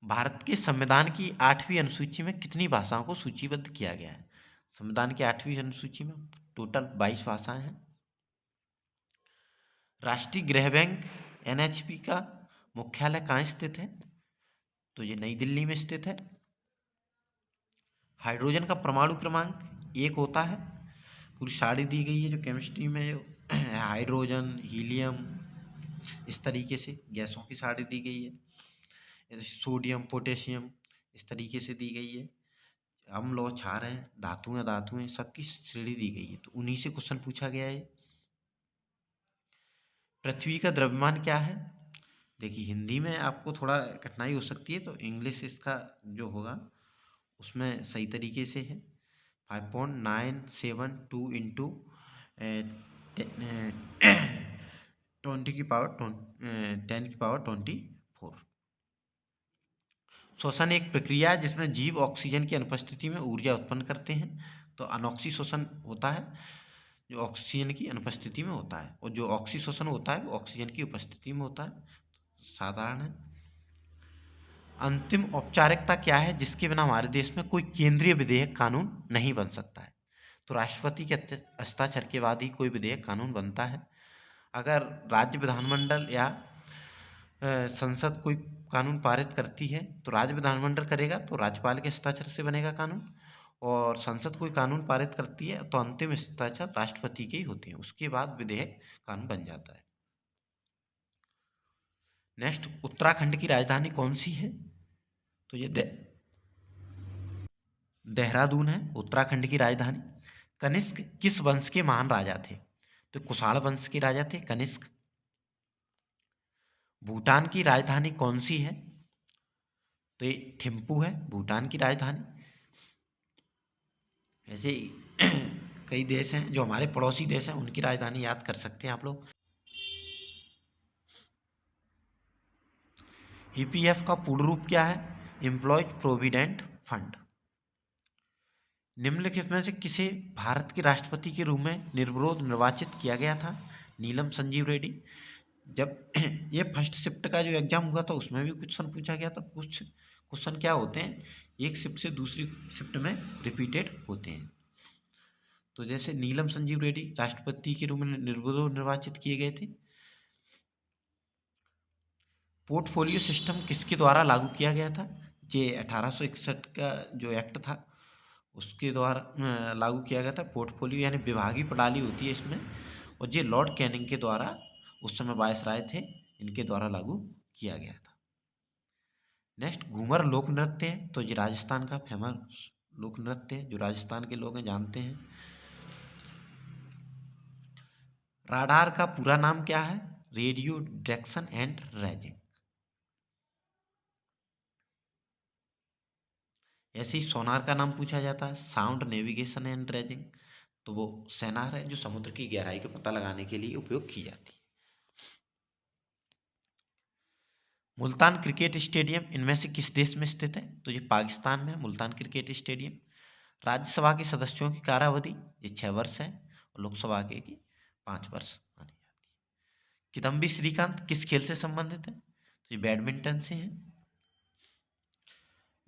भारत के संविधान की 8वीं अनुसूची में कितनी भाषाओं को सूचीबद्ध किया गया है? संविधान की 8वीं अनुसूची में टोटल 22 भाषाएं हैं। राष्ट्रीय गृह बैंक एनएचपी का मुख्यालय कहाँ स्थित है? तो ये नई दिल्ली में स्थित है। हाइड्रोजन का परमाणु क्रमांक 1 होता है। पूरी सारी दी गई है जो केमिस्ट्री में जो हाइड्रोजन, हीलियम, इस तरीके से गैसों की सारी दी गई है। जैसे सोडियम, पोटेशियम, इस तरीके से दी गई है। अम्ल और क्षार हैं, धातुएं सबकी श्रेणी दी गई है, तो उन्हीं से क्वेश्चन पूछा गया है। पृथ्वी का द्रव्यमान क्या है? देखिए हिंदी में आपको थोड़ा कठिनाई हो सकती है, तो इंग्लिश इसका जो होगा उसमें सही तरीके से है 5.972 इंटू 10 की पावर 24। श्वसन एक प्रक्रिया है जिसमें जीव ऑक्सीजन की अनुपस्थिति में ऊर्जा उत्पन्न करते हैं। तो अनॉक्सी श्वसन होता है जो ऑक्सीजन की अनुपस्थिति में होता है, और जो ऑक्सी श्वसन होता है वो ऑक्सीजन की उपस्थिति में होता है। साधारण है। अंतिम औपचारिकता क्या है जिसके बिना हमारे देश में कोई केंद्रीय विधेयक कानून नहीं बन सकता है? तो राष्ट्रपति के हस्ताक्षर के बाद ही कोई विधेयक कानून बनता है। अगर राज्य विधानमंडल या संसद कोई कानून पारित करती है तो राज्य विधानमंडल करेगा, तो राज्यपाल के हस्ताक्षर से बनेगा कानून। और संसद कोई कानून पारित करती है तो अंतिम हस्ताक्षर राष्ट्रपति के ही होते हैं, उसके बाद विधेयक कानून बन जाता है। नेक्स्ट, उत्तराखंड की राजधानी कौन सी है? तो ये देहरादून है उत्तराखंड की राजधानी। कनिष्क किस वंश के महान राजा थे? तो कुषाण वंश के राजा थे कनिष्क। भूटान की राजधानी कौन सी है? तो ये थिम्पू है भूटान की राजधानी। ऐसे कई देश हैं जो हमारे पड़ोसी देश हैं, उनकी राजधानी याद कर सकते हैं आप लोग। ईपीएफ का पूर्ण रूप क्या है? Employees provident fund. निम्नलिखित में से किसे भारत के राष्ट्रपति के रूप में निर्विरोध निर्वाचित किया गया था? नीलम संजीव रेड्डी। जब ये फर्स्ट शिफ्ट का जो एग्जाम हुआ था उसमें भी क्वेश्चन पूछा गया था। कुछ क्वेश्चन क्या होते हैं, एक शिफ्ट से दूसरी शिफ्ट में रिपीटेड होते हैं। तो जैसे नीलम संजीव रेड्डी राष्ट्रपति के रूप में निर्विरोध निर्वाचित किए गए थे। पोर्टफोलियो सिस्टम किसके द्वारा लागू किया गया था? ये 1861 का जो एक्ट था उसके द्वारा लागू किया गया था। पोर्टफोलियो यानी विभागीय प्रणाली होती है इसमें, और ये लॉर्ड कैनिंग के द्वारा उस समय वायसराय थे, इनके द्वारा लागू किया गया था। नेक्स्ट, घूमर लोक नृत्य है, तो ये राजस्थान का फेमस लोक नृत्य है जो राजस्थान के लोग जानते हैं। राडार का पूरा नाम क्या है? Radio detection and raising. ऐसे ही सोनार का नाम पूछा जाता है साउंड नेविगेशन एंड रेजिंग। तो वो सोनार है जो समुद्र की गहराई का पता लगाने के लिए उपयोग की जाती है। मुल्तान क्रिकेट स्टेडियम इनमें से किस देश में स्थित है? तो ये पाकिस्तान में मुल्तान क्रिकेट स्टेडियम। राज्यसभा के सदस्यों की कारावधि ये 6 वर्ष है, और लोकसभा के की 5 वर्ष मानी जाती है। किदम्बी श्रीकांत किस खेल से संबंधित है? तो ये बैडमिंटन से हैं।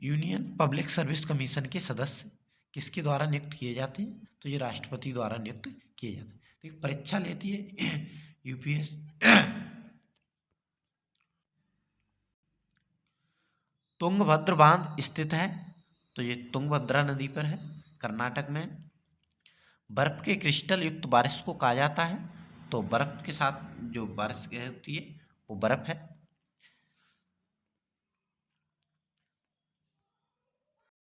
यूनियन पब्लिक सर्विस कमीशन के सदस्य किसके द्वारा नियुक्त किए जाते हैं? तो ये राष्ट्रपति द्वारा नियुक्त किए जाते हैं। देखिए परीक्षा लेती है यूपीएस। तुंगभद्र बांध स्थित है, तो ये तुंगभद्रा नदी पर है कर्नाटक में। बर्फ के क्रिस्टल युक्त बारिश को कहा जाता है, तो बर्फ के साथ जो बारिश होती है वो बर्फ है।